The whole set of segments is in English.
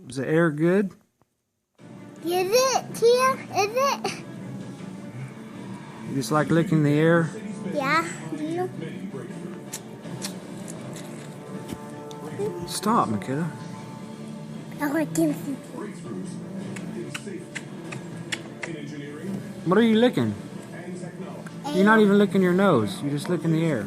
Is the air good? Is it, Tia? Is it? You just like licking the air? Yeah. Do you? Stop, Makeda. I like him. What are you licking? You're not even licking your nose. You're just licking the air.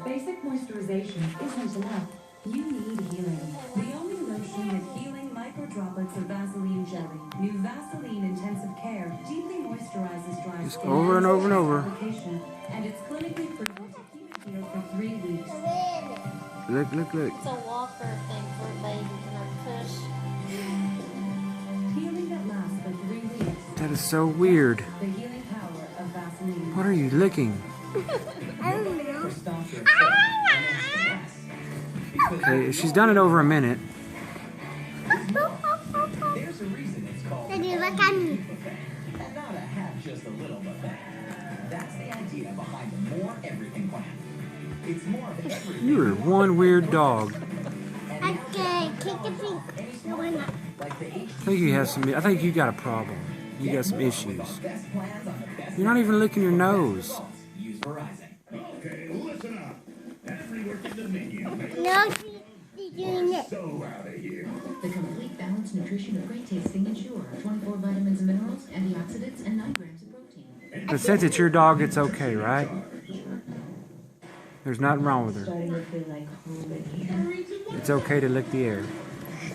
Basic moisturization isn't enough. You need healing. The only lotion with healing micro droplets of Vaseline jelly. New Vaseline Intensive Care deeply moisturizes dry Just skin. over and over and over. And it's clinically proven to keep it healed for 3 weeks. Look. It's a walker thing for babies and a push. Healing that lasts for 3 weeks. That is so weird. The healing power of Vaseline. What are you licking? I don't know. Okay, she's done it over a minute. There's a reason it's called Did you look at me? and not a half just a little buffet. That's the idea behind the More Everything plan. It's more of everything. You are one weird dog. Okay, kick a pink. No, we're not. Like the I think you have some. I think you got a problem. You got some issues. best plans on the best You're not even licking your nose. use Verizon. Okay, listen up. Every look at the menu. No, she's doing it. So out of here. The complete balanced nutrition of great tasting Ensure. 24 vitamins and minerals, antioxidants, and 9 grams of protein. But since it's your dog, it's okay, right? There's nothing wrong with her. Starting to feel like home in here. It's okay to lick the air.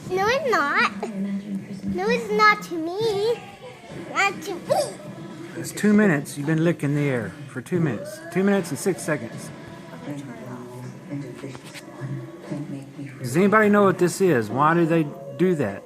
No, it's not. Imagine Christmas. No, it's not to me. Not to me. It's 2 minutes. You've been licking the air for 2 minutes. 2 minutes and 6 seconds. Does anybody know what this is? Why do they do that?